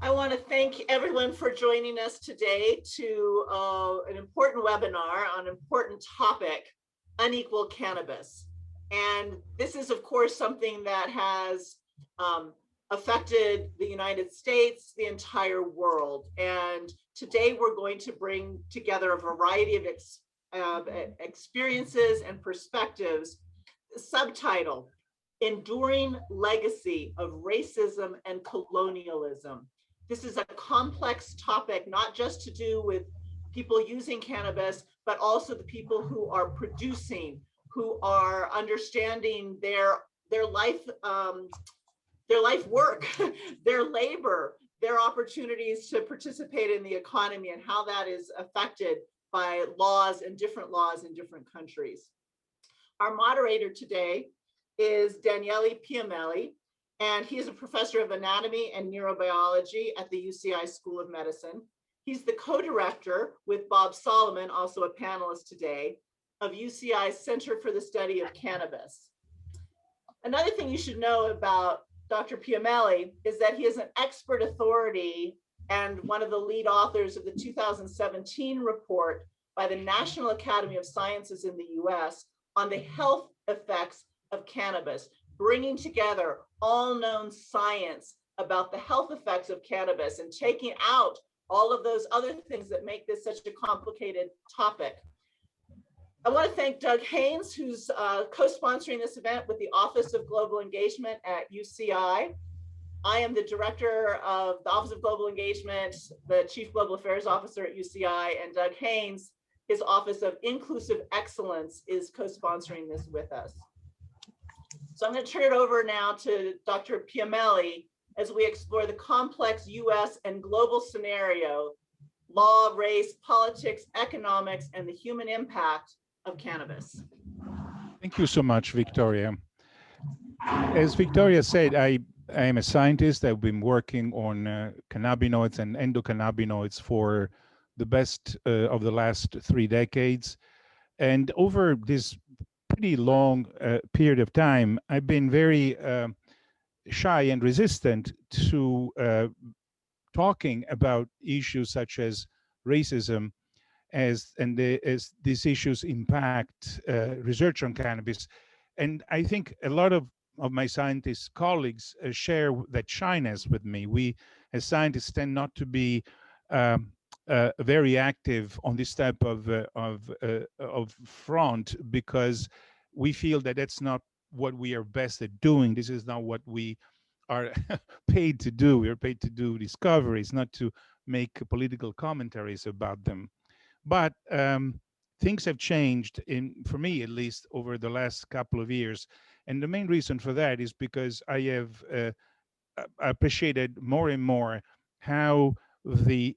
I want to thank everyone for joining us today to an important webinar on an important topic, unequal cannabis. And this is, of course, something that has affected the United States, the entire world. And today we're going to bring together a variety of experiences and perspectives. Subtitle, Enduring Legacy of Racism and Colonialism. This is a complex topic, not just to do with people using cannabis, but also the people who are producing, who are understanding their life work, their labor, their opportunities to participate in the economy, and how that is affected by laws and different laws in different countries. Our moderator today is Daniele Piamelli, and he is a professor of anatomy and neurobiology at the UCI School of Medicine. He's the co-director with Bob Solomon, also a panelist today, of UCI's Center for the Study of Cannabis. Another thing you should know about Dr. Piamelli is that he is an expert authority and one of the lead authors of the 2017 report by the National Academy of Sciences in the US on the health effects of cannabis, bringing together all known science about the health effects of cannabis and taking out all of those other things that make this such a complicated topic. I want to thank Doug Haynes, who's co-sponsoring this event with the Office of Global Engagement at UCI. I am the director of the Office of Global Engagement, the Chief Global Affairs Officer at UCI, and Doug Haynes, his Office of Inclusive Excellence, is co-sponsoring this with us. So I'm going to turn it over now to Dr. Piamelli as we explore the complex US and global scenario, law, race, politics, economics, and the human impact of cannabis. Thank you so much, Victoria. As Victoria said, I am a scientist. I've been working on cannabinoids and endocannabinoids for the best of the last 3 decades. And over this pretty long period of time, I've been very shy and resistant to talking about issues such as racism as these issues impact research on cannabis. And I think a lot of my scientist colleagues share that shyness with me. We as scientists tend not to be very active on this type of front because we feel that that's not what we are best at doing. This is not what we are paid to do. We are paid to do discoveries, not to make political commentaries about them. But things have changed, for me at least, over the last couple of years. And the main reason for that is because I have appreciated more and more how the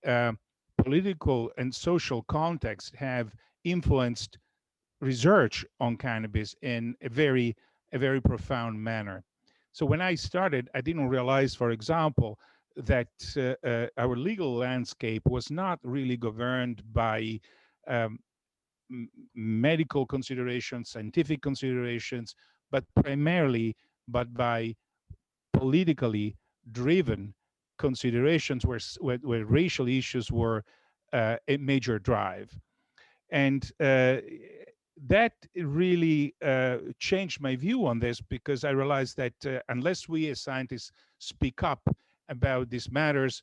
political and social context have influenced research on cannabis in a very profound manner. So when I started, I didn't realize, for example, that our legal landscape was not really governed by medical considerations, scientific considerations, but primarily by politically driven considerations where racial issues were a major drive. And that really changed my view on this, because I realized that unless we as scientists speak up about these matters,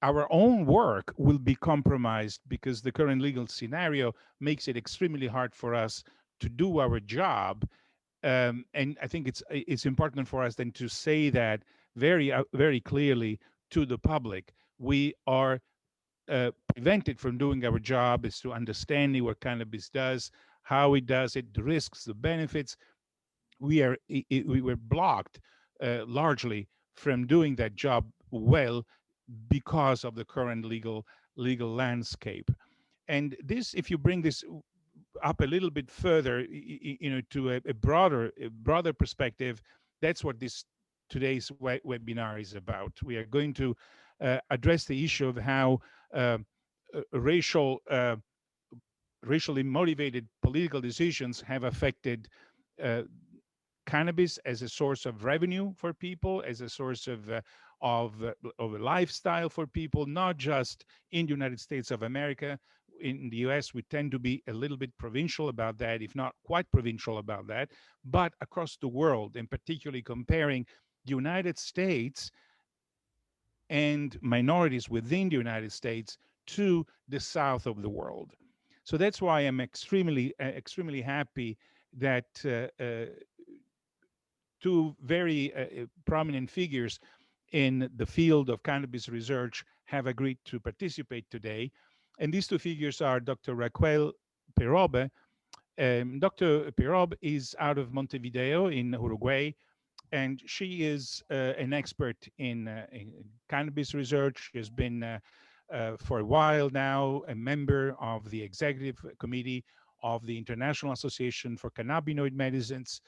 our own work will be compromised, because the current legal scenario makes it extremely hard for us to do our job. And I think it's important for us then to say that very clearly to the public. We are prevented from doing our job is to understanding what cannabis does, how it does it, the risks, the benefits. We were blocked largely from doing that job well because of the current legal landscape. And this, if you bring this up a little bit further, to a broader perspective, that's what today's webinar is about. We are going to address the issue of how racially motivated political decisions have affected cannabis as a source of revenue for people, as a source of of a lifestyle for people, not just in the United States of America. In the US, we tend to be a little bit provincial about that, if not quite provincial about that, but across the world, and particularly comparing the United States and minorities within the United States to the south of the world. So that's why I'm extremely happy that two very prominent figures in the field of cannabis research have agreed to participate today. And these two figures are Dr. Raquel Perobe. Dr. Perobe is out of Montevideo in Uruguay, and she is an expert in cannabis research. She has been for a while now a member of the executive committee of the International Association for Cannabinoid Medicines,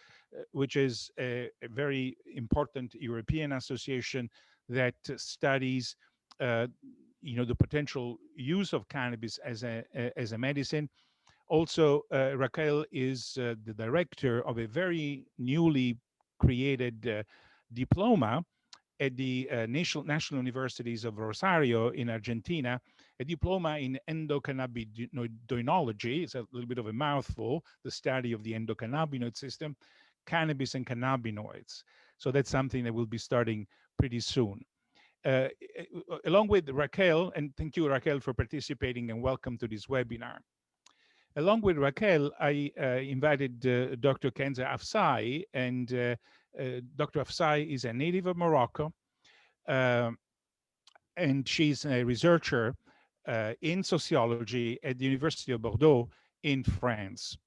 which is a very important European association that studies the potential use of cannabis as a medicine. Also, Raquel is the director of a very newly created diploma at the National Universities of Rosario in Argentina, a diploma in endocannabinoidology. It's a little bit of a mouthful, the study of the endocannabinoid system, cannabis and cannabinoids. So that's something that will be starting pretty soon. Along with Raquel, and thank you, Raquel, for participating, and welcome to this webinar. Along with Raquel, I invited Dr. Kenza Afsai, and Dr. Afsai is a native of Morocco, and she's a researcher in sociology at the University of Bordeaux in France.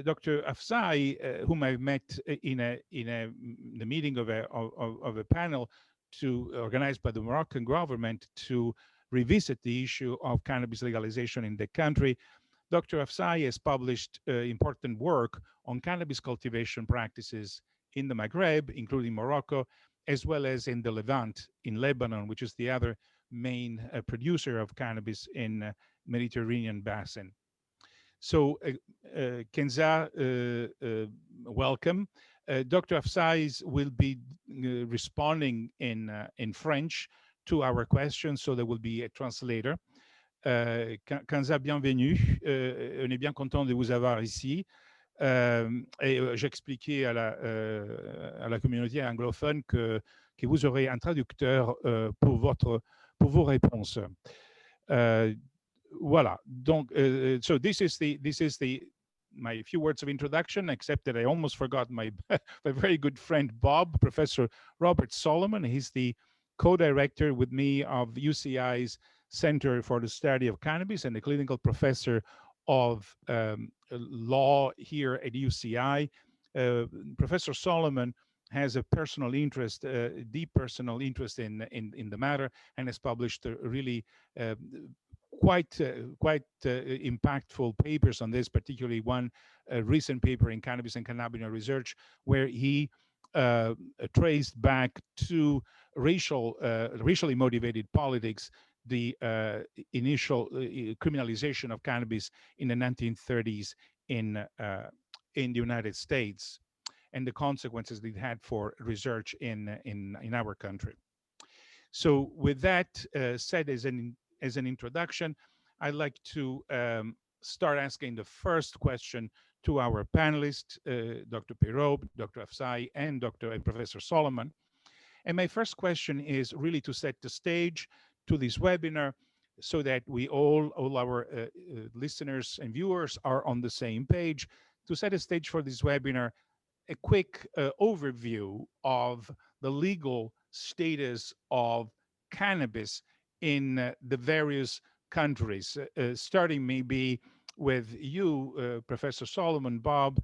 Dr. Afsai, whom I met in the meeting of a panel organized by the Moroccan government to revisit the issue of cannabis legalization in the country. Dr. Afsai has published important work on cannabis cultivation practices in the Maghreb, including Morocco, as well as in the Levant, in Lebanon, which is the other main producer of cannabis in Mediterranean basin. So, Kenza, welcome. Dr. Afsai will be responding in French to our questions, so there will be a translator. Kenza, bienvenue. On est bien content de vous avoir ici. Et j'expliquais à la communauté anglophone que vous aurez un traducteur pour vos réponses. Voilà. Donc, so this is my few words of introduction, except that I almost forgot my very good friend Bob, Professor Robert Solomon. He's the co-director with me of UCI's Center for the Study of Cannabis and a clinical professor of law here at UCI. Professor Solomon has a personal interest, deep personal interest in the matter, and has published really quite impactful papers on this, particularly one recent paper in Cannabis and Cannabinoid Research, where he traced back to racially motivated politics, the initial criminalization of cannabis in the 1930s in the United States, and the consequences it had for research in our country. So, with that said, as an introduction, I'd like to start asking the first question to our panelists, Dr. Perobe, Dr. Afsai, and Professor Solomon. And my first question is really to set the stage to this webinar so that we all our listeners and viewers are on the same page. To set a stage for this webinar, a quick overview of the legal status of cannabis in the various countries, starting maybe with you, Professor Solomon, Bob,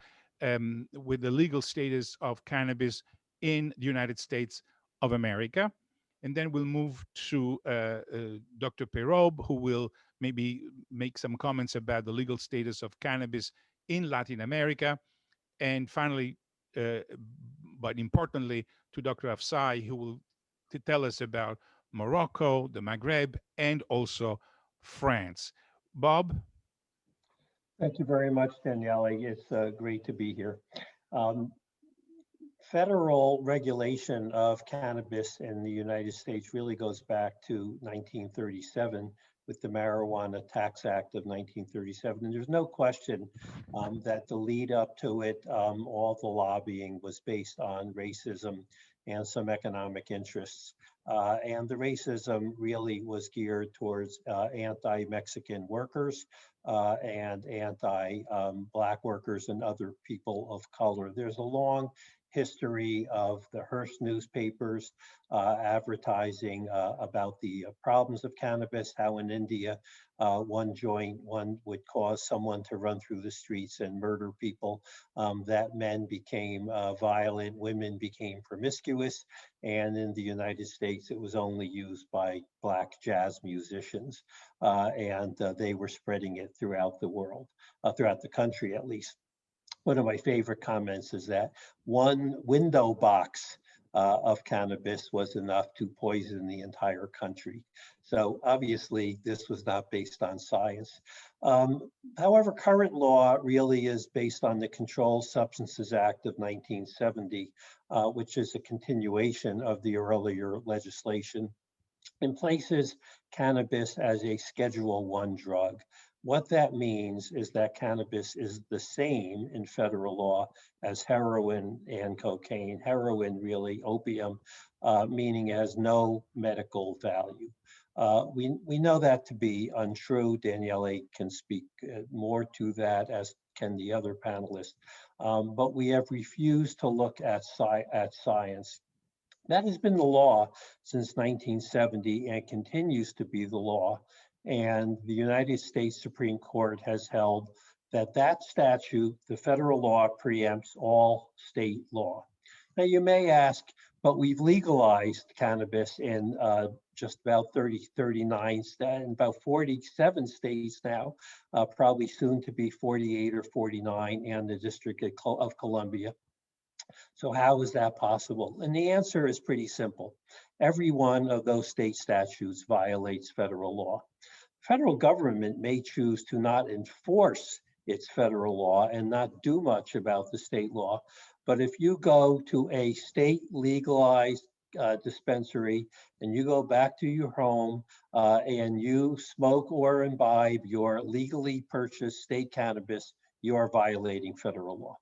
with the legal status of cannabis in the United States of America. And then we'll move to Dr. Perobe, who will maybe make some comments about the legal status of cannabis in Latin America. And finally, but importantly, to Dr. Afsai, who will tell us about Morocco, the Maghreb, and also France. Bob? Thank you very much, Daniele. It's great to be here. federal regulation of cannabis in the United States really goes back to 1937 with the Marijuana Tax Act of 1937. And there's no question that the lead up to it, all the lobbying was based on racism and some economic interests. And the racism really was geared towards anti-Mexican workers and anti-Black workers and other people of color. There's a long history of the Hearst newspapers advertising about the problems of cannabis, how in India, one would cause someone to run through the streets and murder people, that men became violent, women became promiscuous, and in the United States, it was only used by Black jazz musicians, and they were spreading it throughout the world, throughout the country at least. One of my favorite comments is that one window box of cannabis was enough to poison the entire country. So obviously this was not based on science. However, current law really is based on the Controlled Substances Act of 1970, which is a continuation of the earlier legislation and places cannabis as a Schedule I drug. What that means is that cannabis is the same in federal law as heroin and cocaine. Heroin, really opium, meaning it has no medical value. We know that to be untrue. Daniele can speak more to that, as can the other panelists. But we have refused to look at science. That has been the law since 1970 and continues to be the law. And the United States Supreme Court has held that that statute, the federal law, preempts all state law. Now you may ask, but we've legalized cannabis in just about 39, about 47 states now, probably soon to be 48 or 49, and the District of Columbia. So how is that possible? And the answer is pretty simple. Every one of those state statutes violates federal law. Federal government may choose to not enforce its federal law and not do much about the state law. But if you go to a state legalized dispensary and you go back to your home and you smoke or imbibe your legally purchased state cannabis, you are violating federal law.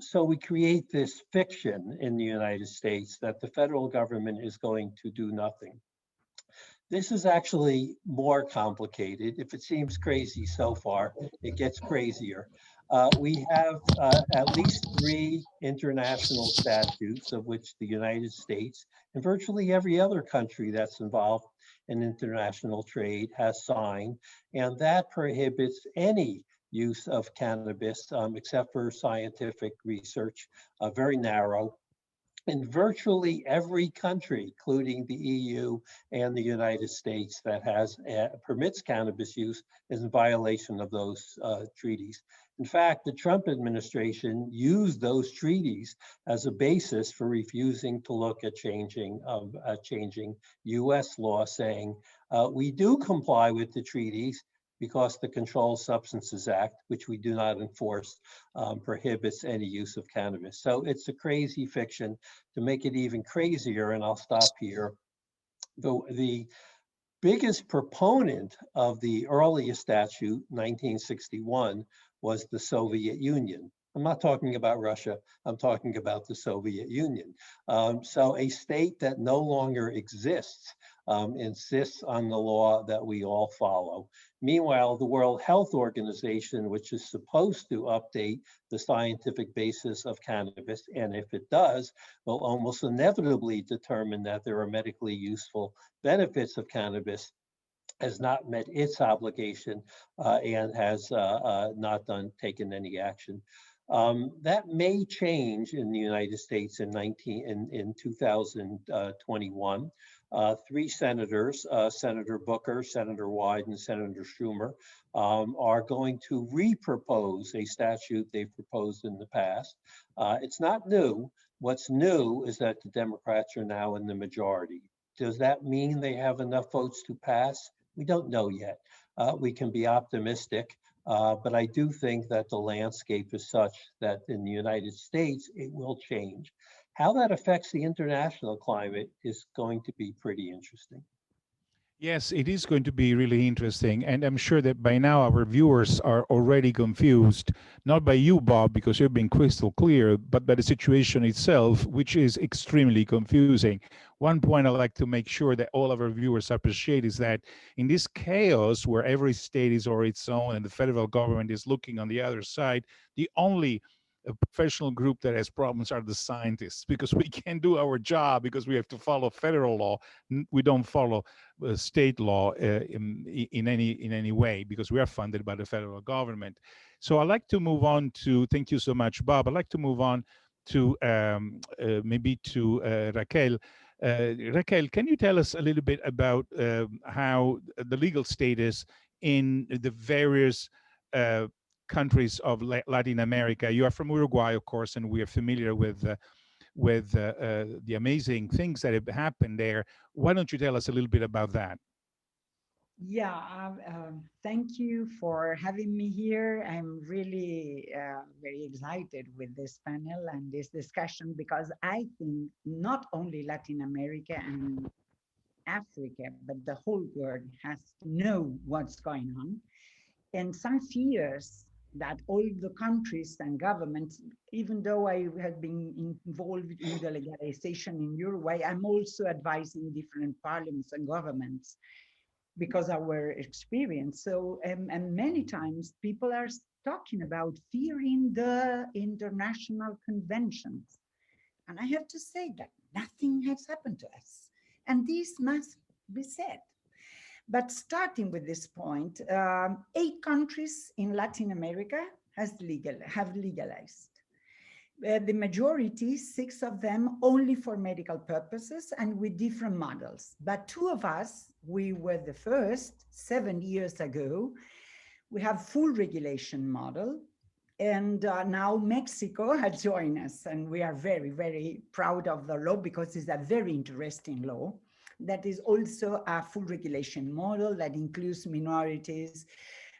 So we create this fiction in the United States that the federal government is going to do nothing. This is actually more complicated. If it seems crazy so far, it gets crazier. We have at least 3 international statutes, of which the United States and virtually every other country that's involved in international trade has signed, and that prohibits any use of cannabis except for scientific research, very narrow. In virtually every country, including the EU and the United States, that has permits cannabis use, is in violation of those treaties. In fact, the Trump administration used those treaties as a basis for refusing to look at changing U.S. law, saying we do comply with the treaties because the Controlled Substances Act, which we do not enforce, prohibits any use of cannabis. So it's a crazy fiction. To make it even crazier, and I'll stop here, the biggest proponent of the earliest statute, 1961, was the Soviet Union. I'm not talking about Russia, I'm talking about the Soviet Union. So a state that no longer exists insists on the law that we all follow. Meanwhile, the World Health Organization, which is supposed to update the scientific basis of cannabis, and if it does, will almost inevitably determine that there are medically useful benefits of cannabis, has not met its obligation and has not taken any action. That may change in the United States in 2021. 3 senators, Senator Booker, Senator Wyden, and Senator Schumer, are going to repropose a statute they've proposed in the past. It's not new. What's new is that the Democrats are now in the majority. Does that mean they have enough votes to pass? We don't know yet. We can be optimistic, But I do think that the landscape is such that in the United States, it will change. How that affects the international climate is going to be pretty interesting. Yes, it is going to be really interesting. And I'm sure that by now our viewers are already confused, not by you, Bob, because you've been crystal clear, but by the situation itself, which is extremely confusing. One point I'd like to make sure that all of our viewers appreciate is that in this chaos where every state is on its own and the federal government is looking on the other side, the only professional group that has problems are the scientists, because we can't do our job because we have to follow federal law. We don't follow state law in any way because we are funded by the federal government. So I'd like to move on to, thank you so much, Bob. I'd like to move on to maybe to Raquel. Raquel, can you tell us a little bit about how the legal status in the various countries of Latin America? You are from Uruguay, of course, and we are familiar with the amazing things that have happened there. Why don't you tell us a little bit about that? Yeah, thank you for having me here. I'm really very excited with this panel and this discussion because I think not only Latin America and Africa, but the whole world has to know what's going on. And some fears that all the countries and governments, even though I have been involved in the legalization in Uruguay, I'm also advising different parliaments and governments because of our experience. So, and many times people are talking about fearing the international conventions. And I have to say that nothing has happened to us. And this must be said. But starting with this point, 8 countries in Latin America have legalized. The majority, 6 of them, only for medical purposes and with different models. But 2 of us, we were the first 7 years ago. We have full regulation model. And now Mexico has joined us. And we are very, very proud of the law because it's a very interesting law. That is also a full regulation model that includes minorities,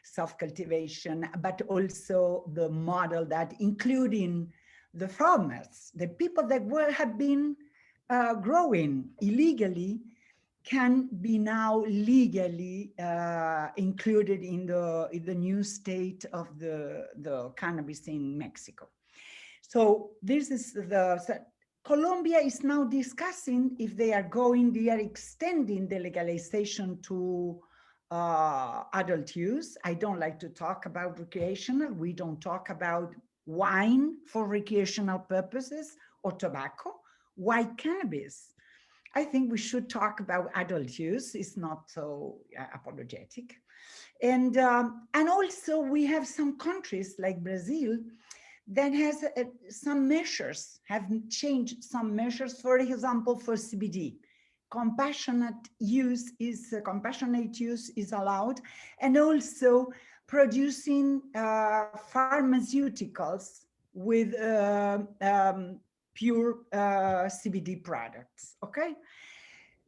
self-cultivation, but also the model that including the farmers, the people that have been growing illegally can be now legally included in the new state of the cannabis in Mexico. So this is Colombia is now discussing if they are extending the legalization to adult use. I don't like to talk about recreational. We don't talk about wine for recreational purposes or tobacco. Why cannabis? I think we should talk about adult use. It's not so apologetic. And also we have some countries like Brazil that has some measures, have changed some measures, for example, for CBD. Compassionate use is allowed, and also producing pharmaceuticals with pure CBD products, okay?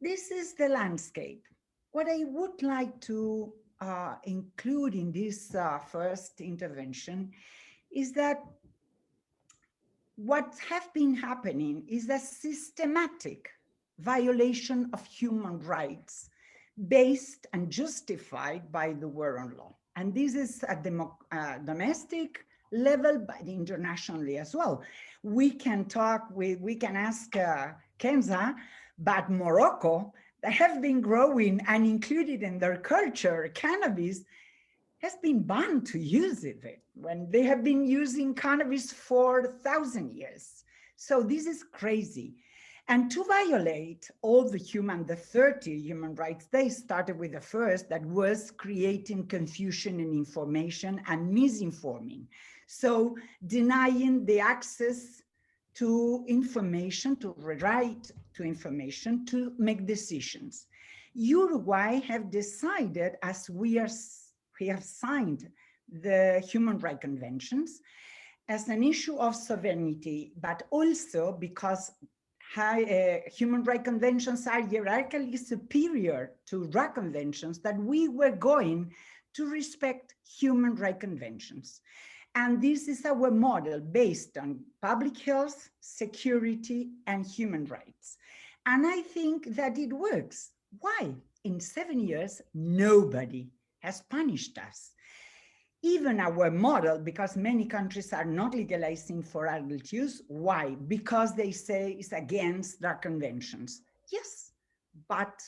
This is the landscape. What I would like to include in this first intervention is that what has been happening is a systematic violation of human rights based and justified by the war on law. And this is at the domestic level, but internationally as well. We can ask Kenza, but Morocco, that have been growing and included in their culture, cannabis, has been banned to use it when they have been using cannabis for 1,000 years. So this is crazy. And to violate all the 30 human rights, they started with the first that was creating confusion in information and misinforming. So denying the access to information, to right to information, to make decisions. Uruguay have decided, as we have signed the human rights conventions as an issue of sovereignty, but also because human rights conventions are hierarchically superior to RAC conventions, that we were going to respect human rights conventions. And this is our model based on public health, security, and human rights. And I think that it works. Why? In 7 years, nobody has punished us. Even our model, because many countries are not legalizing for adult use. Why? Because they say it's against their conventions. Yes, but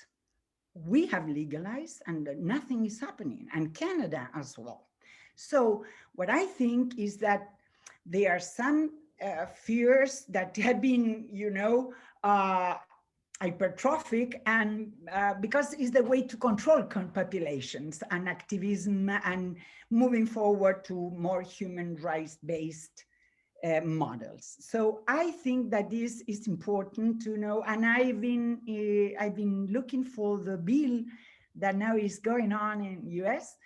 we have legalized and nothing is happening, and Canada as well. So what I think is that there are some fears that have been, hypertrophic, and because it's the way to control populations and activism and moving forward to more human rights-based models. So I think that this is important to know, and I've been looking for the bill that now is going on in US,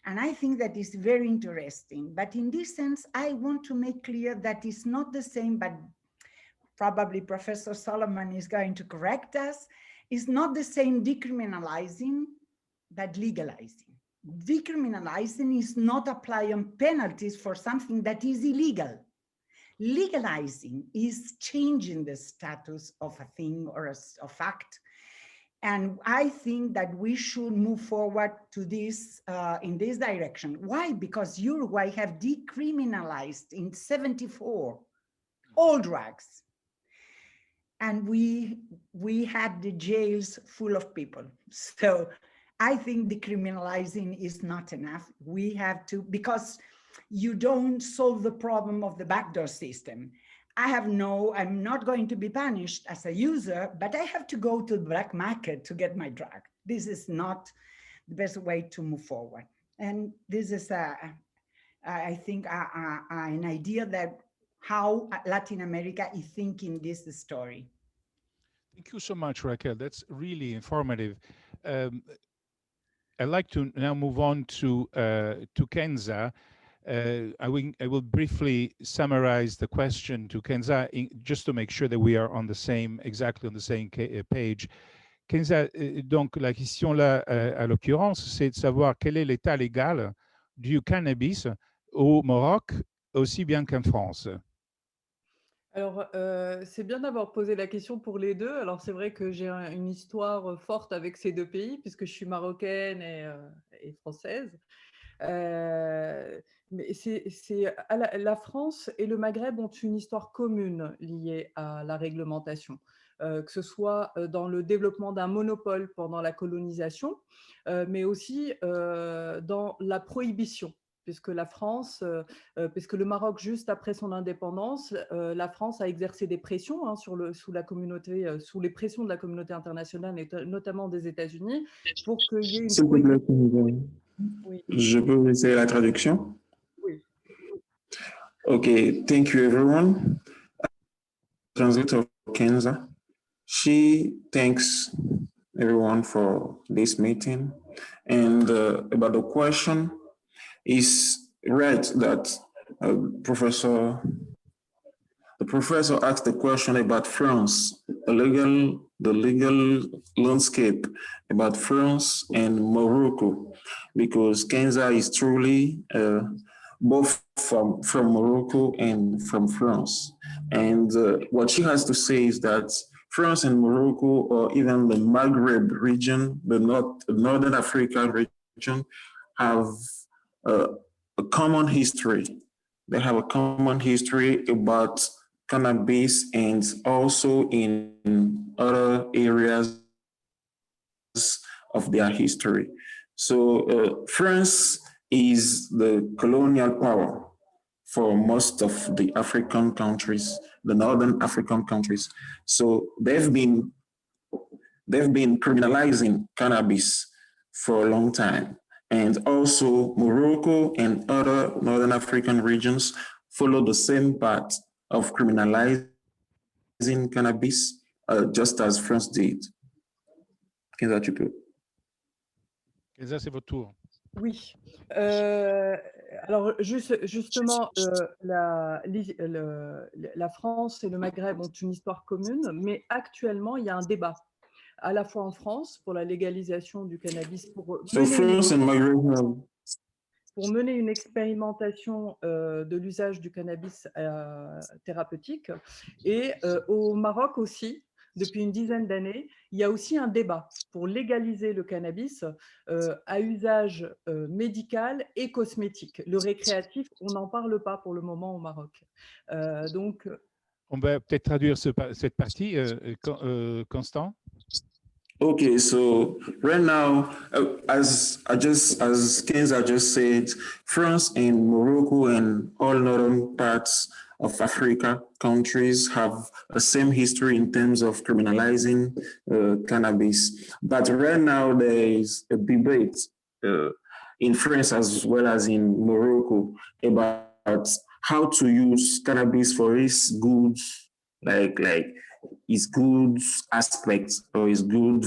and I think that is very interesting. But in this sense, I want to make clear that it's not the same, but probably Professor Solomon is going to correct us, it's not the same decriminalizing that legalizing. Decriminalizing is not applying penalties for something that is illegal. Legalizing is changing the status of a thing or a fact. And I think that we should move forward to this in this direction. Why? Because Uruguay have decriminalized in 1974 all drugs. And we had the jails full of people. So I think decriminalizing is not enough. We have to, because you don't solve the problem of the backdoor system. I'm not going to be punished as a user, but I have to go to the black market to get my drug. This is not the best way to move forward. And this is, I think, an idea that how Latin America is thinking this story. Thank you so much, Raquel. That's really informative. I'd like to now move on to Kenza. I will briefly summarize the question to Kenza just to make sure that we are on the same, exactly on the same page. Kenza, donc la question là, à l'occurrence, c'est de savoir quel est l'état légal du cannabis au Maroc, aussi bien qu'en France. Alors, c'est bien d'avoir posé la question pour les deux. Alors, c'est vrai que j'ai une histoire forte avec ces deux pays, puisque je suis marocaine et française. Mais la France et le Maghreb ont une histoire commune liée à la réglementation, que ce soit dans le développement d'un monopole pendant la colonisation, mais aussi dans la prohibition. Puisque la France, puisque le Maroc, juste après son indépendance, la France a exercé des pressions sous les pressions de la communauté internationale, et notamment des États-Unis, pour qu'il y ait une... Oui. Je peux essayer la traduction? Oui. Okay, thank you everyone. Translator Kenza. She thanks everyone for this meeting. And about the question, is right that the professor asked the question about France, the legal landscape about France and Morocco, because Kenza is truly both from Morocco and from France. And what she has to say is that France and Morocco, or even the Maghreb region, the Northern Africa region, have a common history. They have a common history about cannabis and also in other areas of their history. So France is the colonial power for most of the African countries, the Northern African countries. So they've been criminalizing cannabis for a long time. And also Morocco and other Northern African regions follow the same path of criminalizing cannabis, just as France did. Kenza, tu peux. Kenza, c'est votre tour. Oui. Alors, justement, la France et le Maghreb ont une histoire commune, mais actuellement, il y a un débat, à la fois en France pour la légalisation du cannabis. So France and Maghreb have pour mener une expérimentation de l'usage du cannabis thérapeutique. Et au Maroc aussi, depuis une dizaine d'années, il y a aussi un débat pour légaliser le cannabis à usage médical et cosmétique. Le récréatif, on n'en parle pas pour le moment au Maroc. Donc, On va peut-être traduire cette partie, Constant. Okay, so right now, as Kenza just said, France and Morocco and all northern parts of Africa countries have a same history in terms of criminalizing cannabis. But right now there is a debate in France as well as in Morocco about how to use cannabis for its goods, like its good aspects or its good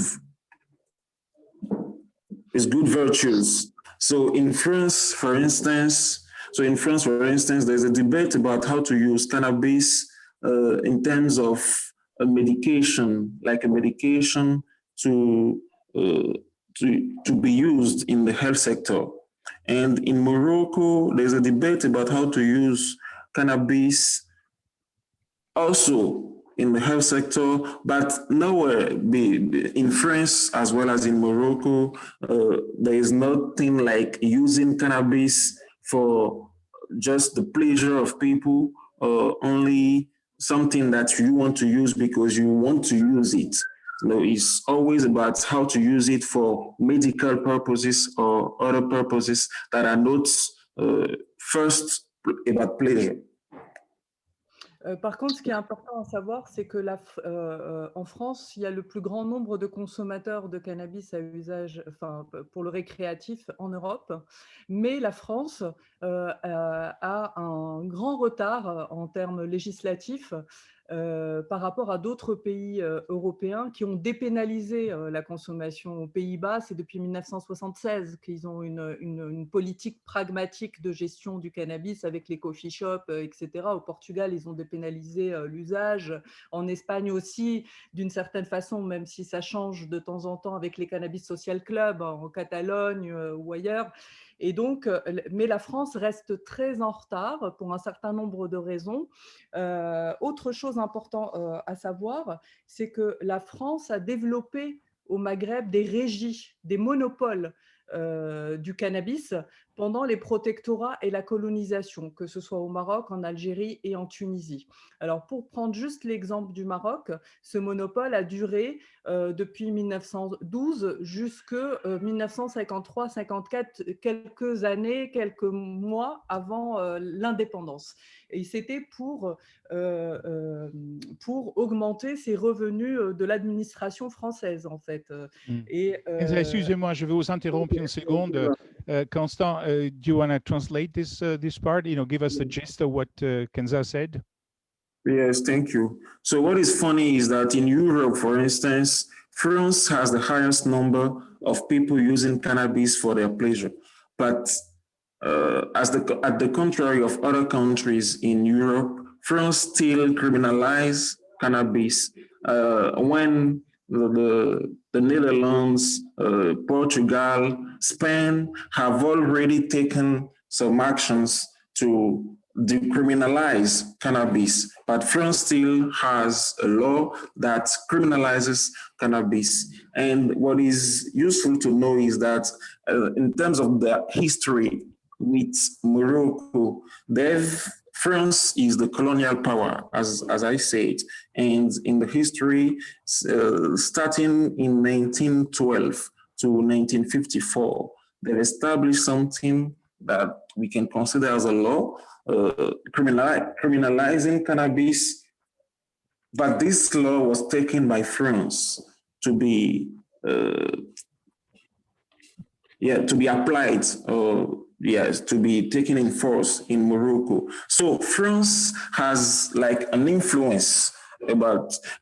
virtues. So in France, for instance, there's a debate about how to use cannabis in terms of a medication, like a medication to be used in the health sector. And in Morocco, there's a debate about how to use cannabis also in the health sector, but nowhere in France as well as in Morocco, there is nothing like using cannabis for just the pleasure of people, or only something that you want to use because you want to use it. No, it's always about how to use it for medical purposes or other purposes that are not first about pleasure. Par contre, ce qui est important à savoir, c'est que en France, il y a le plus grand nombre de consommateurs de cannabis à usage, enfin, pour le récréatif en Europe, mais la France a un grand retard en termes législatifs par rapport à d'autres pays européens qui ont dépénalisé la consommation. Aux Pays-Bas, c'est depuis 1976 qu'ils ont une politique pragmatique de gestion du cannabis avec les coffee shops, etc. Au Portugal, ils ont dépénalisé l'usage. En Espagne aussi, d'une certaine façon, même si ça change de temps en temps avec les Cannabis Social Club en Catalogne ou ailleurs. Et donc, mais la France reste très en retard pour un certain nombre de raisons. Autre chose importante à savoir, c'est que la France a développé au Maghreb des régies, des monopoles du cannabis pendant les protectorats et la colonisation, que ce soit au Maroc, en Algérie et en Tunisie. Alors, pour prendre juste l'exemple du Maroc, ce monopole a duré depuis 1912 jusqu'en 1953-54, quelques années, quelques mois avant l'indépendance. Et c'était pour augmenter ses revenus de l'administration française, en fait. Excusez-moi, je vais vous interrompre une seconde. Constant, do you want to translate this part? Give us the gist of what Kenza said. Yes, thank you. So what is funny is that in Europe, for instance, France has the highest number of people using cannabis for their pleasure. But at the contrary of other countries in Europe, France still criminalize cannabis when the Netherlands, Portugal, Spain have already taken some actions to decriminalize cannabis, but France still has a law that criminalizes cannabis. And what is useful to know is that in terms of the history with Morocco, France is the colonial power, as I said, and in the history, starting in 1912 to 1954, they established something that we can consider as a law, criminalizing cannabis. But this law was taken by France to be applied, yes, to be taken in force in Morocco. So France has like an influence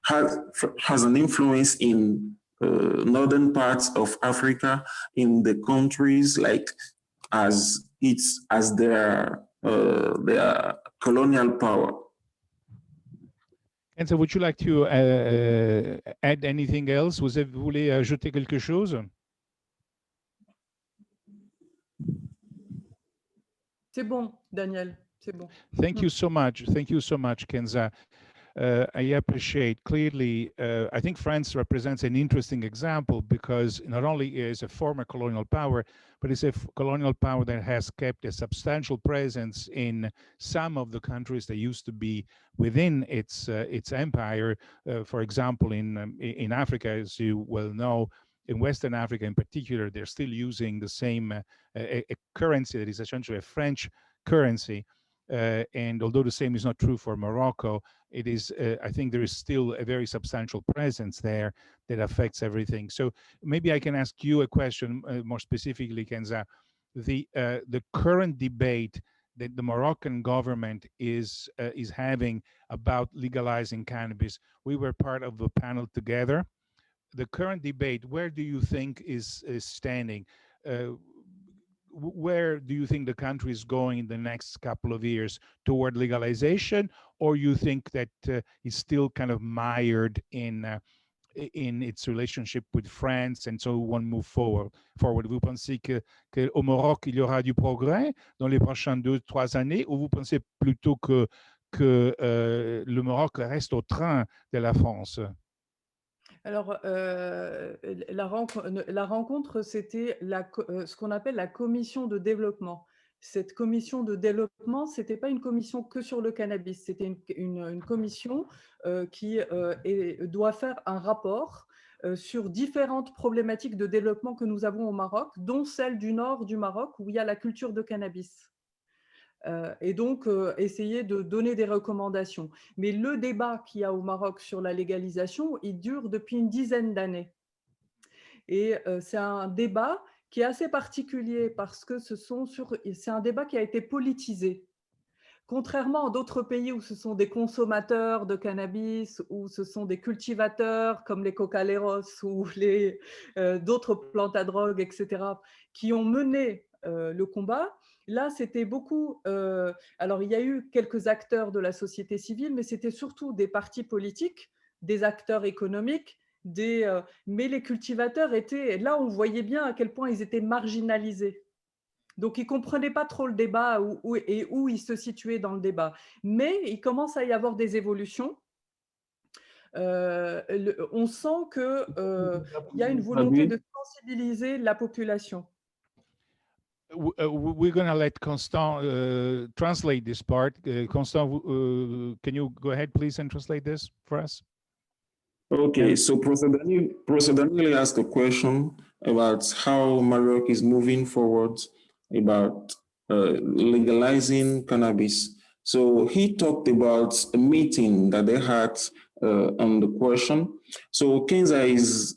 has an influence in northern parts of Africa, in the countries like as their colonial power. And so would you like to add anything else? Vous voulez ajouter quelque chose? C'est bon, Daniel, c'est bon. Thank you so much. Thank you so much, Kenza. I appreciate clearly, I think France represents an interesting example because not only is a former colonial power, but it's a colonial power that has kept a substantial presence in some of the countries that used to be within its empire. For example, in Africa, as you well know, in Western Africa in particular, they're still using the same a currency that is essentially a French currency. And although the same is not true for Morocco, it is, I think there is still a very substantial presence there that affects everything. So maybe I can ask you a question more specifically, Kenza. The current debate that the Moroccan government is having about legalizing cannabis, we were part of the panel together. The current debate, where do you think is standing? Where do you think the country is going in the next couple of years, toward legalization, or you think that it's still kind of mired in its relationship with France and so won't move forward? Vous pensez qu'au Maroc, il y aura du progrès dans les prochaines 2-3 années, ou vous pensez plutôt que le Maroc reste au train de la France? Alors, la rencontre, c'était ce qu'on appelle la commission de développement. Cette commission de développement, ce n'était pas une commission que sur le cannabis, c'était une commission qui doit faire un rapport sur différentes problématiques de développement que nous avons au Maroc, dont celle du nord du Maroc, où il y a la culture de cannabis. Et donc, essayer de donner des recommandations. Mais le débat qu'il y a au Maroc sur la légalisation, il dure depuis une dizaine d'années. Et c'est un débat qui est assez particulier parce que c'est un débat qui a été politisé. Contrairement à d'autres pays où ce sont des consommateurs de cannabis, où ce sont des cultivateurs comme les cocaleros ou d'autres plantes à drogue, etc., qui ont mené le combat, là, c'était beaucoup… alors, il y a eu quelques acteurs de la société civile, mais c'était surtout des partis politiques, des acteurs économiques, mais les cultivateurs étaient… Là, on voyait bien à quel point ils étaient marginalisés. Donc, ils ne comprenaient pas trop le débat et où ils se situaient dans le débat. Mais il commence à y avoir des évolutions. On sent qu'il y a une volonté de sensibiliser la population. We're going to let Constant translate this part. Constant, can you go ahead, please, and translate this for us? Okay, so Professor Daniel asked a question about how Maroc is moving forward about legalizing cannabis. So he talked about a meeting that they had on the question. So Kenza is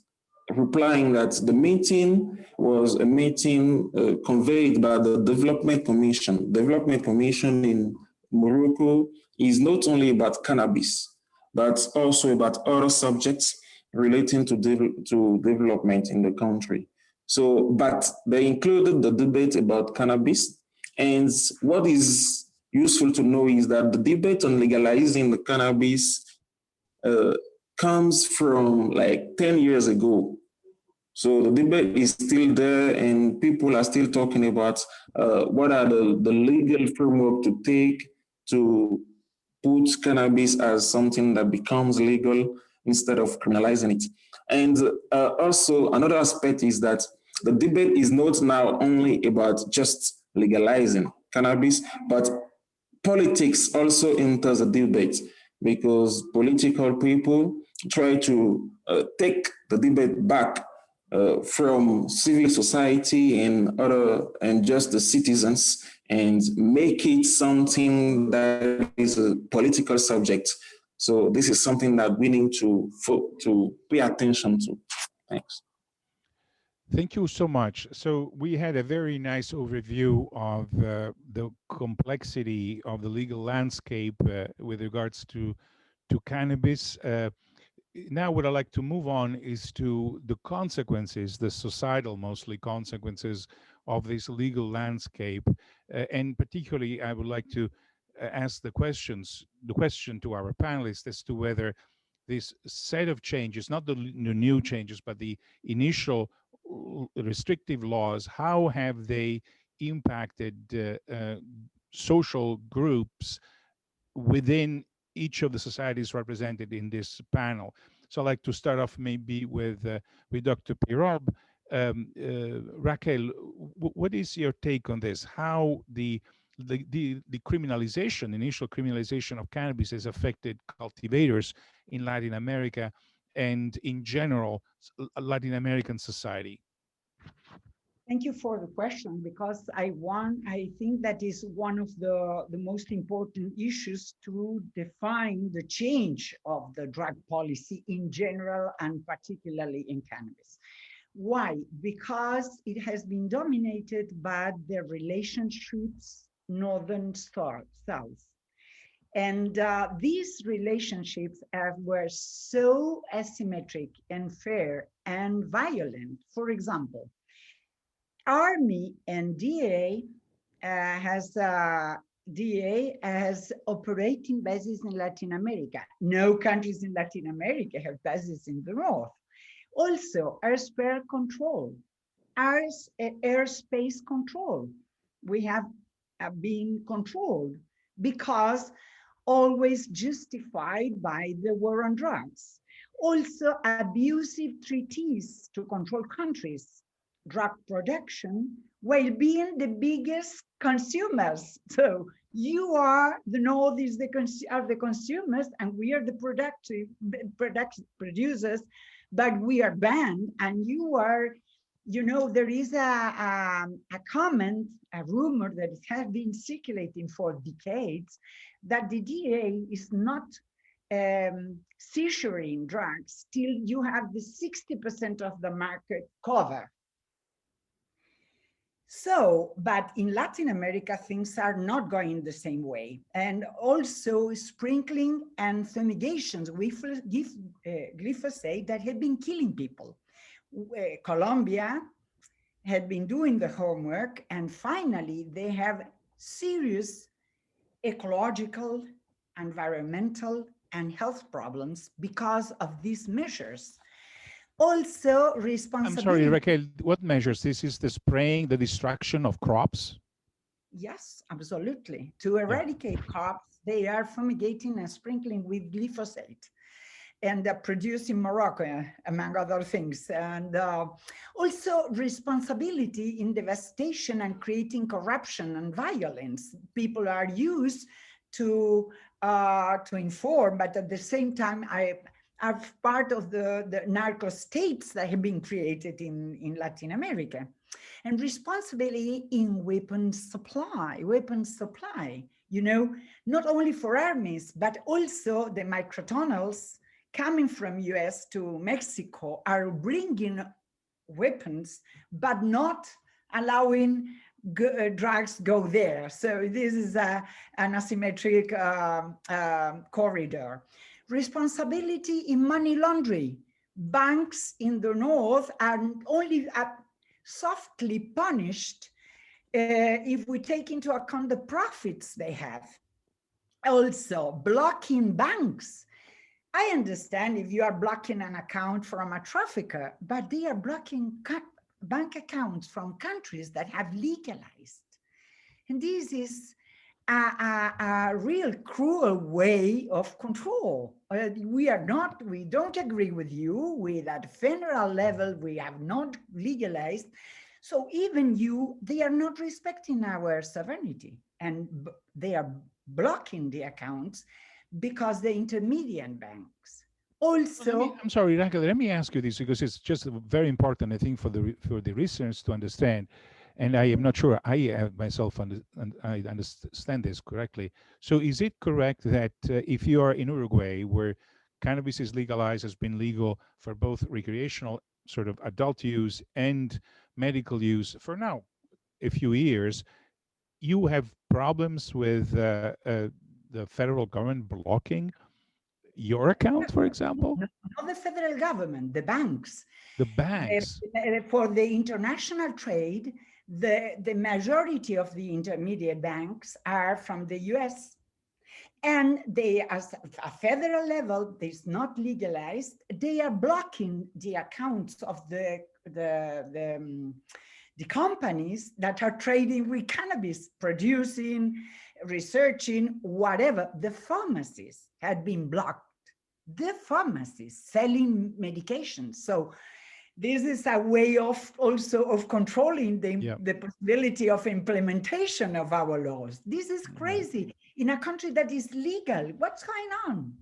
replying that the meeting was a meeting conveyed by the Development Commission. Development Commission in Morocco is not only about cannabis, but also about other subjects relating to development in the country. So, but they included the debate about cannabis. And what is useful to know is that the debate on legalizing the cannabis comes from like 10 years ago. So the debate is still there and people are still talking about what are the legal framework to take to put cannabis as something that becomes legal instead of criminalizing it. And also another aspect is that the debate is not now only about just legalizing cannabis, but politics also enters the debate because political people try to take the debate back from civil society and just the citizens and make it something that is a political subject. So this is something that we need to pay attention to. Thanks. Thank you so much. So we had a very nice overview of the complexity of the legal landscape with regards to cannabis. Now what I'd like to move on is to the consequences, the societal mostly consequences of this legal landscape. And particularly, I would like to ask the question to our panelists as to whether this set of changes, not the new changes, but the initial restrictive laws, how have they impacted social groups within each of the societies represented in this panel. So I'd like to start off maybe with Dr. Pirob. Raquel, what is your take on this? How the criminalization, initial criminalization of cannabis has affected cultivators in Latin America and in general, Latin American society? Thank you for the question, because I think that is one of the most important issues to define the change of the drug policy in general and particularly in cannabis. Why? Because it has been dominated by the relationships northern south. And these relationships were so asymmetric and fair and violent. For example, Army and DA has operating bases in Latin America. No countries in Latin America have bases in the north. Also, airspace control, airspace control. We have been controlled because always justified by the war on drugs. Also, abusive treaties to control countries, drug production, while being the biggest consumers. So you are, the North is are the consumers, and we are the producers, but we are banned, and you are, you know, there is a comment, a rumor that has been circulating for decades that the DA is not seizuring drugs till you have the 60% of the market cover. So, but in Latin America, things are not going the same way. And also sprinkling and fumigations with glyphosate that had been killing people. Colombia had been doing the homework, and finally they have serious ecological, environmental, and health problems because of these measures. Also, responsibility. I'm sorry, Raquel, what measures? This is the spraying, the destruction of crops? Yes, absolutely. To eradicate crops, they are fumigating and sprinkling with glyphosate, and produced in Morocco, among other things. And also responsibility in devastation and creating corruption and violence. People are used to inform, but at the same time, are part of the narco states that have been created in Latin America. And responsibility in weapons supply, you know, not only for armies, but also the microtunnels coming from US to Mexico are bringing weapons, but not allowing drugs go there. So this is an asymmetric corridor. Responsibility in money laundering. Banks in the north are only softly punished if we take into account the profits they have. Also, blocking banks. I understand if you are blocking an account from a trafficker, but they are blocking bank accounts from countries that have legalized. And this is a real cruel way of control. We don't agree with you. At federal level, we have not legalized. So even they are not respecting our sovereignty, and they are blocking the accounts because the intermediate banks. Also, I'm sorry, Raquel, let me ask you this, because it's just very important, I think, for the listeners to understand. And I am not sure I myself I understand this correctly. So is it correct that if you are in Uruguay, where cannabis is legalized, has been legal for both recreational sort of adult use and medical use for now a few years, you have problems with the federal government blocking your account, for example? Not the federal government, the banks. The banks. For the international trade, the majority of the intermediate banks are from the US. And they, as a federal level, it's not legalized. They are blocking the accounts of the the companies that are trading with cannabis, producing, researching, whatever. The pharmacies had been blocked. The pharmacies selling medications. So this is a way of also of controlling the possibility of implementation of our laws. This is crazy in a country that is legal. What's going on?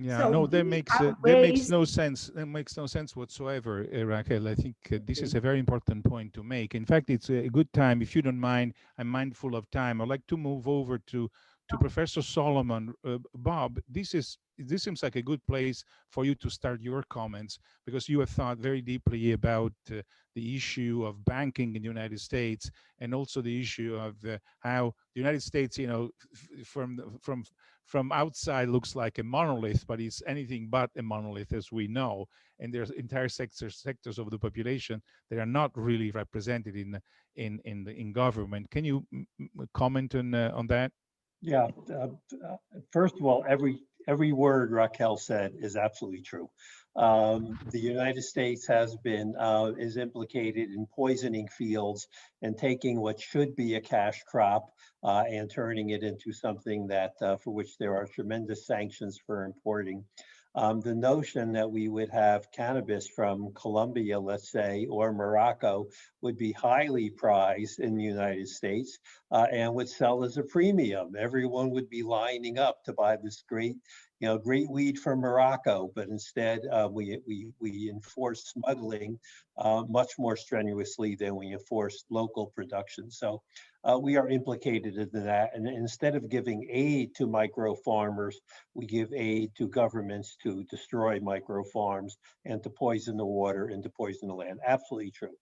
Yeah, So no, that makes no sense. It makes no sense whatsoever, Raquel. I think this is a very important point to make. In fact, it's a good time. If you don't mind, I'm mindful of time. I'd like to move over to Professor Solomon. Bob, this seems like a good place for you to start your comments, because you have thought very deeply about the issue of banking in the United States, and also the issue of how the United States, you know, from outside looks like a monolith, but it's anything but a monolith, as we know. And there's entire sectors of the population that are not really represented in government. Can you comment on that? Yeah. First of all, every word Raquel said is absolutely true. The United States is implicated in poisoning fields and taking what should be a cash crop and turning it into something that for which there are tremendous sanctions for importing. The notion that we would have cannabis from Colombia, let's say, or Morocco would be highly prized in the United States and would sell as a premium. Everyone would be lining up to buy this great weed from Morocco, but instead we enforce smuggling much more strenuously than we enforce local production. So we are implicated in that. And instead of giving aid to micro farmers, we give aid to governments to destroy micro farms and to poison the water and to poison the land. Absolutely true.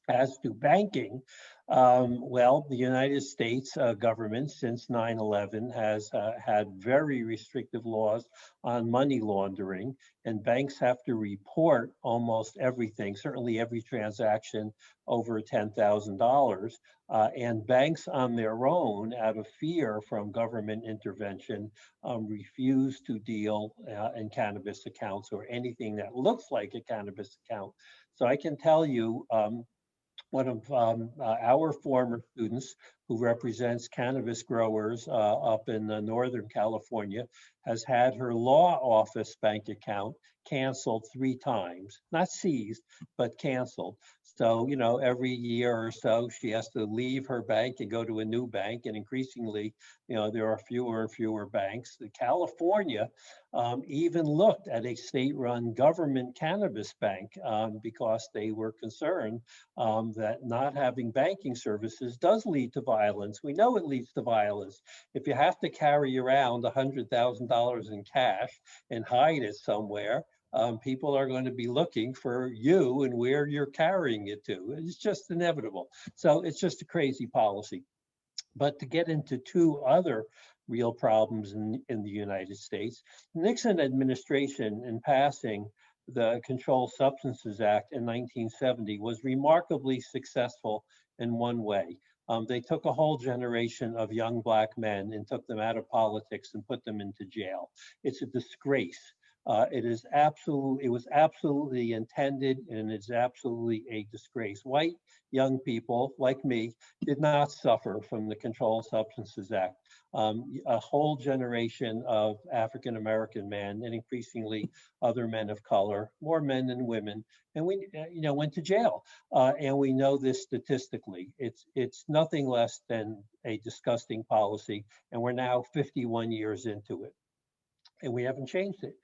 As to banking, well, the United States government since 9/11 has had very restrictive laws on money laundering, and banks have to report almost everything, certainly every transaction over $10,000. And banks on their own, out of fear from government intervention, refuse to deal in cannabis accounts or anything that looks like a cannabis account. So I can tell you, one of our former students who represents cannabis growers up in Northern California has had her law office bank account canceled 3 times, not seized, but canceled. So, you know, every year or so, she has to leave her bank and go to a new bank. And increasingly, you know, there are fewer and fewer banks. California even looked at a state-run government cannabis bank because they were concerned that not having banking services does lead to violence. We know it leads to violence. If you have to carry around $100,000 in cash and hide it somewhere, people are going to be looking for you and where you're carrying it to. It's just inevitable. So it's just a crazy policy. But to get into 2 other real problems in the United States, the Nixon administration, in passing the Controlled Substances Act in 1970, was remarkably successful in one way. They took a whole generation of young Black men and took them out of politics and put them into jail. It's a disgrace. It was absolutely intended, and it's absolutely a disgrace. White young people like me did not suffer from the Controlled Substances Act. A whole generation of African American men, and increasingly other men of color, more men than women, and we, went to jail. And we know this statistically. It's nothing less than a disgusting policy, and we're now 51 years into it, and we haven't changed it.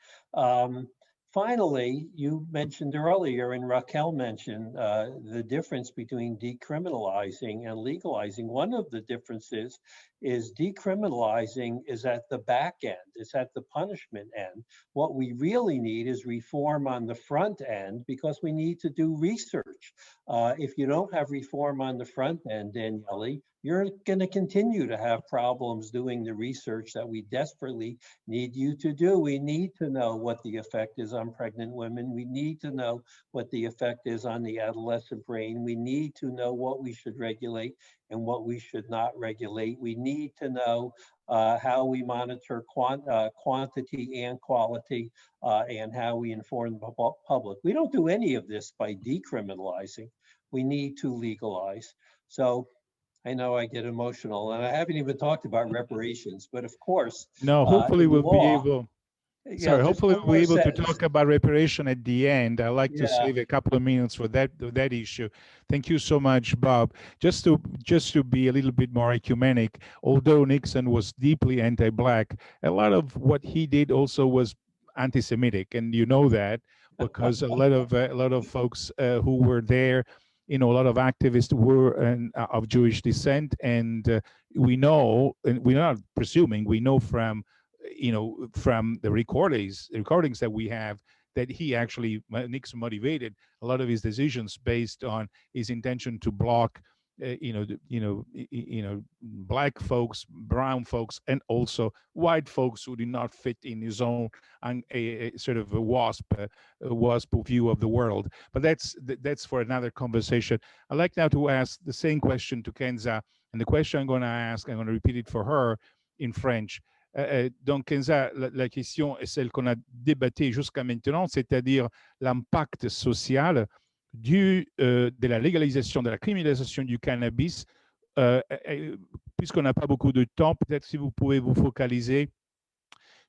Finally, you mentioned earlier, and Raquel mentioned, the difference between decriminalizing and legalizing. One of the differences is decriminalizing is at the back end, it's at the punishment end. What we really need is reform on the front end, because we need to do research. If you don't have reform on the front end, Daniele, you're going to continue to have problems doing the research that we desperately need you to do. We need to know what the effect is on pregnant women. We need to know what the effect is on the adolescent brain. We need to know what we should regulate and what we should not regulate. We need to know how we monitor quantity and quality and how we inform the public. We don't do any of this by decriminalizing. we need to legalize. So I know I get emotional, and I haven't even talked about reparations, but of course, No, hopefully in we'll be law, able. yeah, Sorry, just hopefully one we'll be more able to sentence. talk about reparation at the end. I like to Yeah. save a couple of minutes for that issue. Thank you so much, Bob. Just to be a little bit more ecumenic, although Nixon was deeply anti-black, a lot of what he did also was anti-Semitic, and you know that because a lot of folks who were there, a lot of activists were of Jewish descent, and we know, and we're not presuming, we know from from the recordings that we have, that he actually, Nixon motivated a lot of his decisions based on his intention to block black folks, brown folks, and also white folks who did not fit in his own a sort of a WASP view of the world. But that's for another conversation. I'd like now to ask the same question to Kenza, and the question I'm going to repeat it for her in French. Donc, Kenza, la question est celle qu'on a débattée jusqu'à maintenant, c'est-à-dire l'impact social de la légalisation, de la criminalisation du cannabis. Puisqu'on n'a pas beaucoup de temps, peut-être si vous pouvez vous focaliser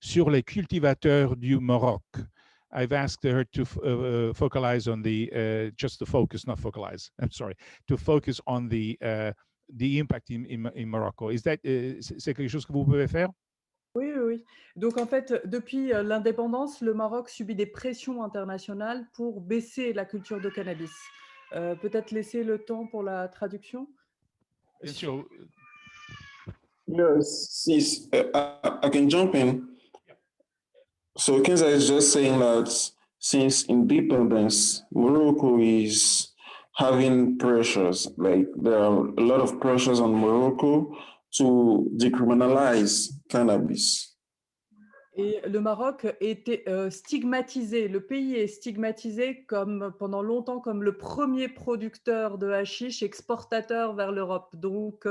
sur les cultivateurs du Maroc. I've asked her to focalize on just to focus, not focalize, I'm sorry, to focus on the impact in Morocco. C'est quelque chose que vous pouvez faire? Oui, oui, oui. Donc en fait, depuis l'indépendance, le Maroc subit des pressions internationales pour baisser la culture de cannabis. Peut-être laisser le temps pour la traduction. Bien sûr. Yes, I can jump in. So Kenza is just saying that since independence, Morocco is having pressures. Like there are a lot of pressures on Morocco to decriminalize cannabis. Et le Maroc était stigmatisé, le pays est stigmatisé pendant longtemps comme le premier producteur de hashish exportateur vers l'Europe. Donc,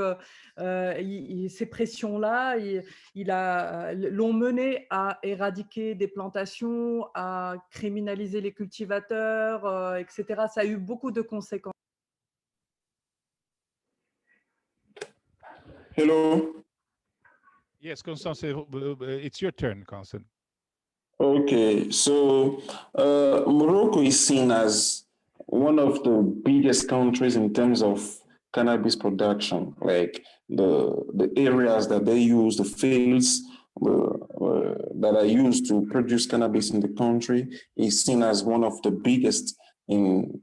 ces pressions-là, l'ont mené à éradiquer des plantations, à criminaliser les cultivateurs, etc. Ça a eu beaucoup de conséquences. Hello? Yes, Constance, it's your turn, Constance. Okay, so Morocco is seen as one of the biggest countries in terms of cannabis production, like the areas that they use, the fields that are used to produce cannabis in the country is seen as one of the biggest in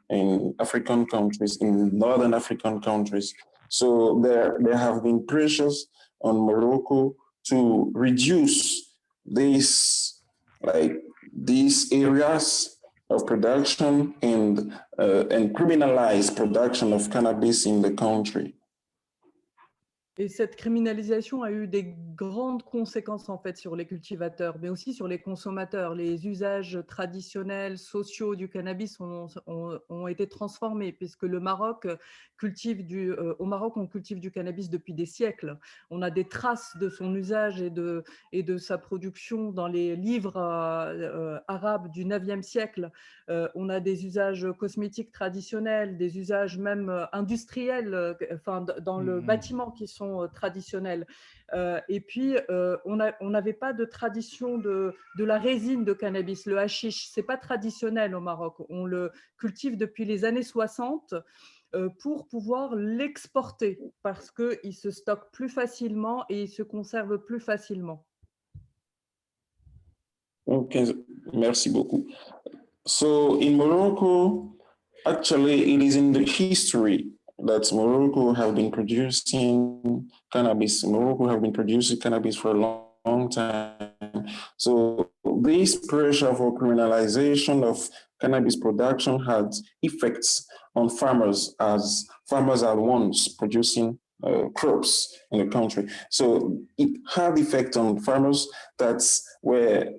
African countries, in Northern African countries. So there have been pressures on Morocco to reduce these areas of production and criminalize production of cannabis in the country. Et cette criminalisation a eu des grandes conséquences en fait sur les cultivateurs, mais aussi sur les consommateurs. Les usages traditionnels, sociaux du cannabis ont été transformés, puisque au Maroc, on cultive du cannabis depuis des siècles. On a des traces de son usage et de sa production dans les livres arabes du 9e siècle. On a des usages cosmétiques traditionnels, des usages même industriels, dans le bâtiment qui sont traditionnels. Et puis, on n'avait pas de tradition de la résine de cannabis, le hashish. Ce n'est pas traditionnel au Maroc. On le cultive depuis les années 60 pour pouvoir l'exporter parce qu'il se stocke plus facilement et il se conserve plus facilement. Ok, merci beaucoup. So in Morocco, actually, it is in the history that Morocco have been producing cannabis. Morocco have been producing cannabis for a long time. So this pressure for criminalization of cannabis production had effects on farmers, as farmers are ones producing crops in the country. So it had effect on farmers that were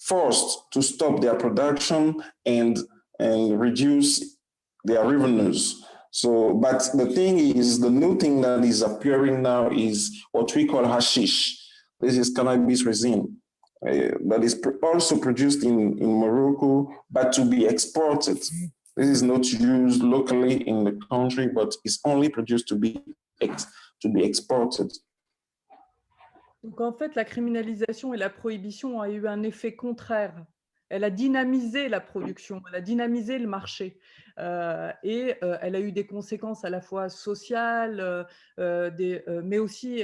forced to stop their production and reduce their revenues. So, but the thing is, the new thing that is appearing now is what we call hashish. This is cannabis resin that is also produced in Morocco, but to be exported This is not used locally in the country, but it's only produced to be exported. Donc en fait, la criminalisation et la prohibition ont eu un effet contraire. Elle a dynamisé la production, elle a dynamisé le marché et elle a eu des conséquences à la fois sociales, mais aussi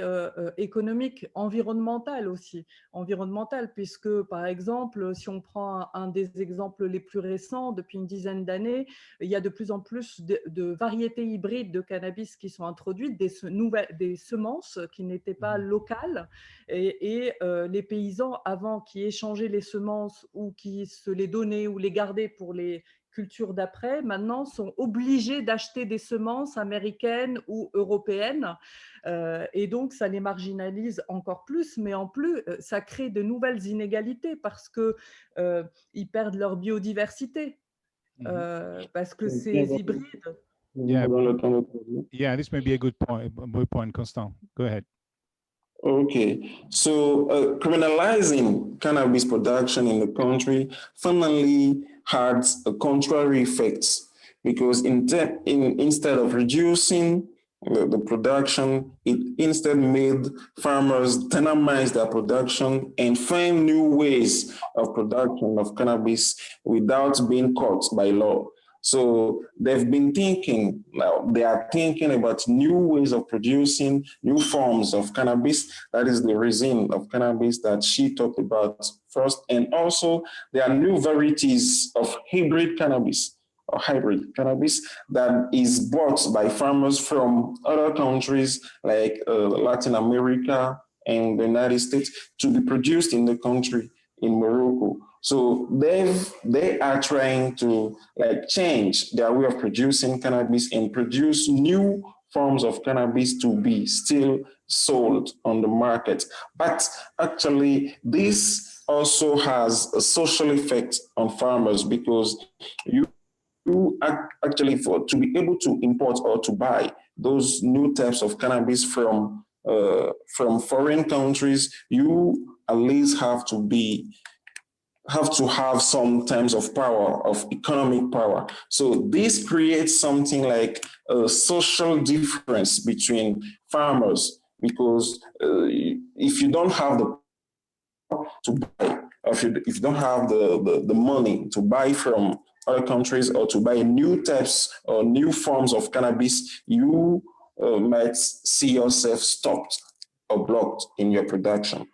économiques, environnementales aussi. Environnementales, puisque par exemple, si on prend un des exemples les plus récents, depuis une dizaine d'années, il y a de plus en plus de variétés hybrides de cannabis qui sont introduites, des semences qui n'étaient pas locales. Et les paysans, avant, qui échangeaient les semences ou qui se les donnaient ou les gardaient pour les cultures d'après, maintenant sont obligés d'acheter des semences américaines ou européennes. Et donc, ça les marginalise encore plus, mais en plus, ça crée de nouvelles inégalités parce qu'ils perdent leur biodiversité. Parce que ces hybrides... Yeah, this may be a good point, Constant. Go ahead. Okay, so criminalizing cannabis production in the country finally had a contrary effect because instead of reducing the production, it instead made farmers dynamize their production and find new ways of production of cannabis without being caught by law. So they've been thinking, now they are thinking about new ways of producing new forms of cannabis. That is the resin of cannabis that she talked about first. And also there are new varieties of hybrid cannabis that is bought by farmers from other countries like Latin America and the United States to be produced in the country in Morocco. So they are trying to change their way of producing cannabis and produce new forms of cannabis to be still sold on the market. But actually, this also has a social effect on farmers because you actually to be able to import or to buy those new types of cannabis from foreign countries, you at least have to have some terms of power, of economic power. So this creates something like a social difference between farmers because if you don't have the power to buy, if you don't have the money to buy from other countries or to buy new types or new forms of cannabis, you might see yourself stopped or blocked in your production.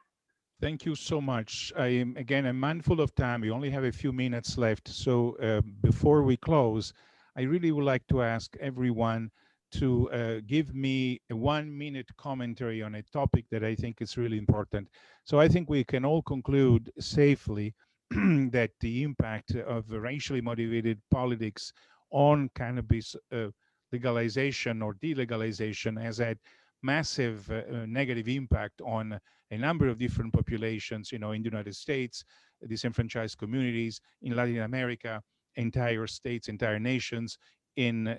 Thank you so much. I'm mindful of time. We only have a few minutes left. So before we close, I really would like to ask everyone to give me a 1-minute commentary on a topic that I think is really important. So I think we can all conclude safely that the impact of racially motivated politics on cannabis legalization or delegalization has had massive negative impact on a number of different populations, in the United States, disenfranchised communities, in Latin America, entire states, entire nations, in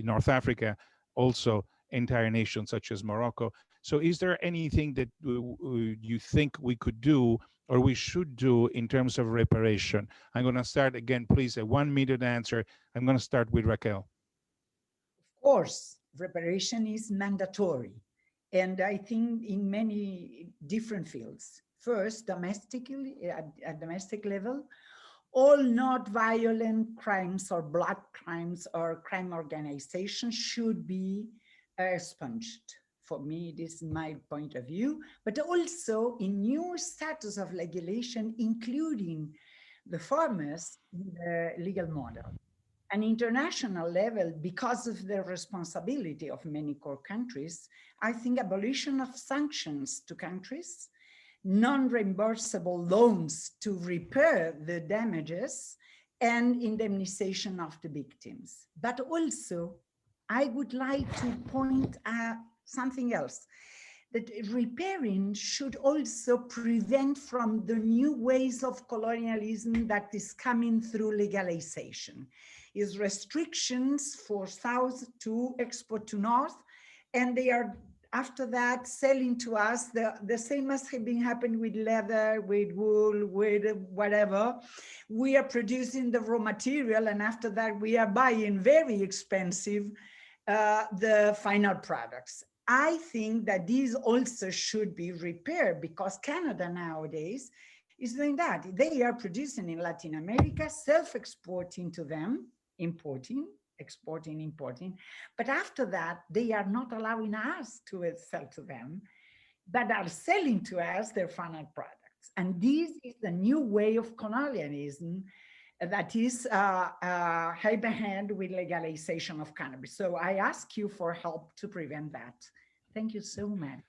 North Africa, also entire nations such as Morocco. So is there anything that you think we could do or we should do in terms of reparation? I'm going to start again, please, a 1-minute answer. I'm going to start with Raquel. Of course, reparation is mandatory. And I think in many different fields. First, domestically, at domestic level, all not violent crimes or blood crimes or crime organizations should be expunged. For me, this is my point of view, but also in new status of legislation, including the farmers in the legal model. An international level, because of the responsibility of many core countries, I think abolition of sanctions to countries, non-reimbursable loans to repair the damages, and indemnization of the victims. But also, I would like to point out something else, that repairing should also prevent from the new ways of colonialism that is coming through legalization. Is restrictions for South to export to North, and they are after that, selling to us the same as had been happening with leather, with wool, with whatever. We are producing the raw material, and after that, we are buying very expensive the final products. I think that these also should be repaired, because Canada nowadays is doing that. They are producing in Latin America, self-exporting to them, importing, exporting, importing. But after that, they are not allowing us to sell to them, but are selling to us their final products. And this is the new way of colonialism that is hand in hand with legalization of cannabis. So I ask you for help to prevent that. Thank you so much.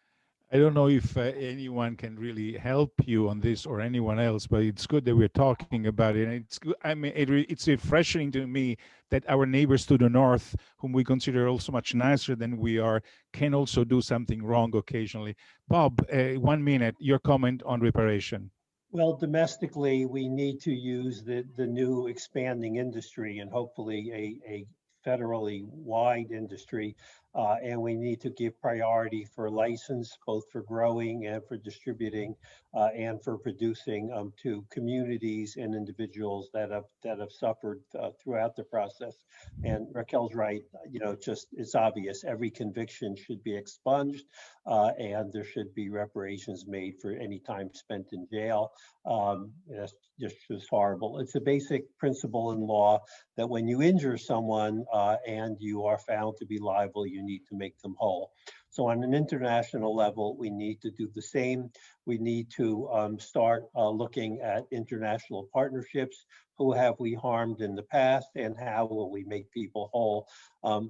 I don't know if anyone can really help you on this or anyone else, but it's good that we're talking about it. And it's good. I mean, it's refreshing to me that our neighbors to the north, whom we consider also much nicer than we are, can also do something wrong occasionally. Bob, 1 minute, your comment on reparation. Well, domestically, we need to use the new expanding industry, and hopefully a federally wide industry. And we need to give priority for license, both for growing and for distributing and for producing to communities and individuals that have suffered throughout the process. And Raquel's right, you know, just it's obvious every conviction should be expunged and there should be reparations made for any time spent in jail. That's just horrible. It's a basic principle in law that when you injure someone and you are found to be liable, you need to make them whole. So on an international level, we need to do the same. We need to start looking at international partnerships. Who have we harmed in the past, and how will we make people whole?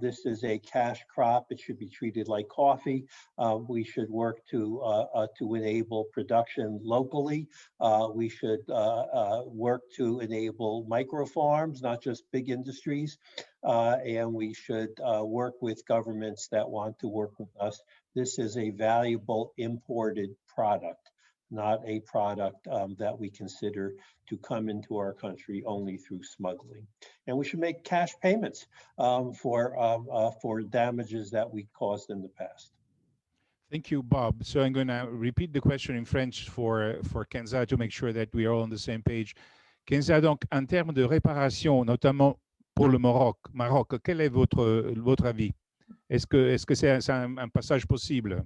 This is a cash crop. It should be treated like coffee. We should work to enable production locally. We should work to enable micro farms, not just big industries. And we should work with governments that want to work with us. This is a valuable imported product, not a product that we consider to come into our country only through smuggling. And we should make cash payments for damages that we caused in the past. Thank you, Bob. So I'm going to repeat the question in French for Kenza to make sure that we are all on the same page. Kenza, donc, en termes de réparation, notamment pour le Maroc, quel est votre avis? Est-ce que c'est un passage possible?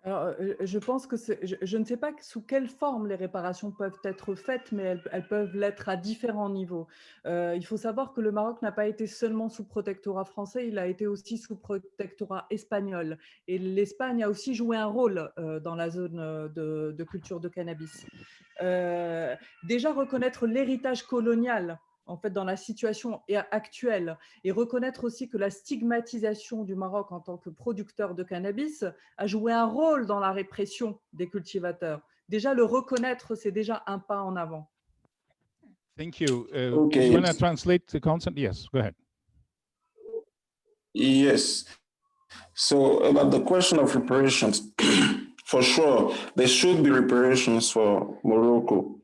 Alors, je pense que je ne sais pas sous quelle forme les réparations peuvent être faites, mais elles peuvent l'être à différents niveaux. Il faut savoir que le Maroc n'a pas été seulement sous protectorat français, il a été aussi sous protectorat espagnol. Et l'Espagne a aussi joué un rôle dans la zone de culture de cannabis. Déjà, reconnaître l'héritage colonial en fait, dans la situation actuelle, et reconnaître aussi que la stigmatisation du Maroc en tant que producteur de cannabis a joué un rôle dans la répression des cultivateurs. Déjà, le reconnaître, c'est déjà un pas en avant. Thank you. Okay. You want to translate the concept? Yes, go ahead. Yes. So about the question of reparations, for sure, there should be reparations for Morocco.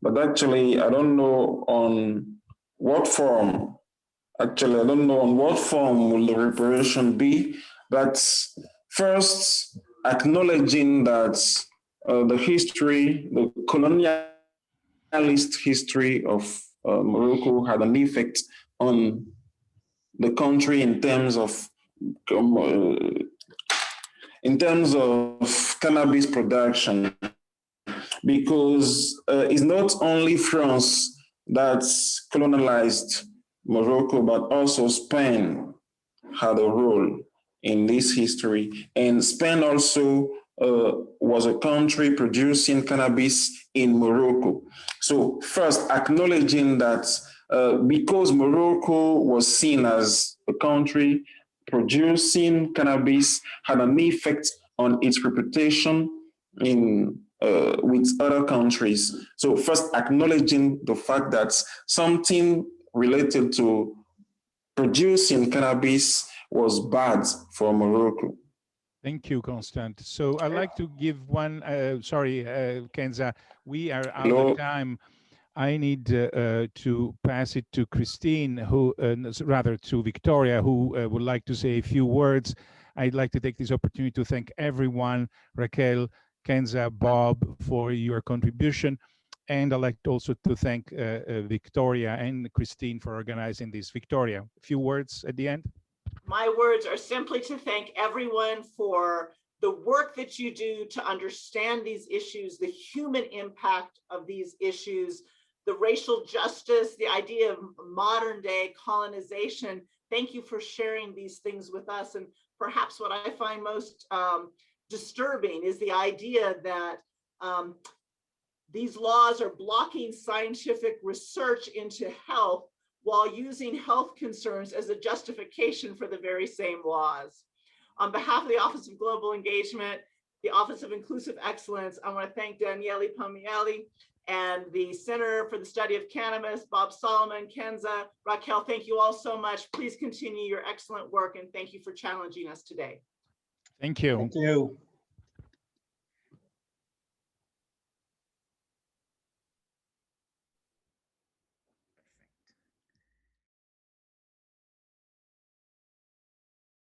But actually, I don't know on what form. Actually, I don't know on what form will the reparation be. But first, acknowledging that the history, the colonialist history of Morocco had an effect on the country in terms of cannabis production. Because it's not only France that's colonized Morocco, but also Spain had a role in this history. And Spain also was a country producing cannabis in Morocco. So first, acknowledging that because Morocco was seen as a country producing cannabis had an effect on its reputation with other countries. So first acknowledging the fact that something related to producing cannabis was bad for Morocco. Thank you, Constant. So I'd like to give one, Kenza, we are out of time. I need to pass it to Christine, who, rather to Victoria, who would like to say a few words. I'd like to take this opportunity to thank everyone, Raquel, Kenza, Bob, for your contribution. And I'd like also to thank Victoria and Christine for organizing this. Victoria, a few words at the end? My words are simply to thank everyone for the work that you do to understand these issues, the human impact of these issues, the racial justice, the idea of modern day colonization. Thank you for sharing these things with us. And perhaps what I find most disturbing is the idea that these laws are blocking scientific research into health while using health concerns as a justification for the very same laws. On behalf of the Office of Global Engagement, the Office of Inclusive Excellence, I want to thank Daniele Pomieli and the Center for the Study of Cannabis, Bob Solomon, Kenza, Raquel, thank you all so much. Please continue your excellent work and thank you for challenging us today. Thank you. Thank you.